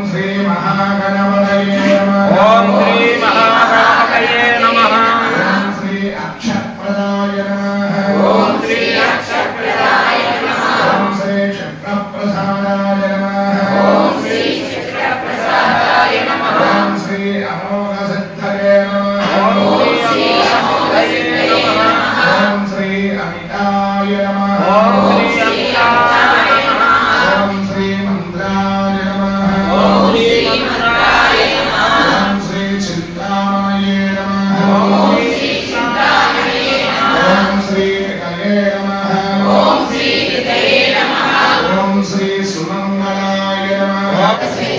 श्री महागणपतये नमः। ओम श्री महागणपतये नमः। ओम श्री अक्षप्रदाय नमः। ओम श्री अक्षप्रदाय नमः। ओम श्री क्षत्रप्रसादाय नमः। ओम श्री क्षत्रप्रसादाय नमः। ओम श्री अमोघसिद्धये नमः। ओम श्री अमोघसिद्धये नमः। ओम श्री अमिताय नमः। ओम श्री अमिताय नमः। ओम श्री मंद्राय नमः। ओम श्री मंद्राय नमः। ओम श्री चिंतामणये नमः। ओम श्री चिंतामणये नमः। ओम श्री गणये नमः। ओम श्री गणये नमः। ओम श्री सुमंगलाय नमः। ओम श्री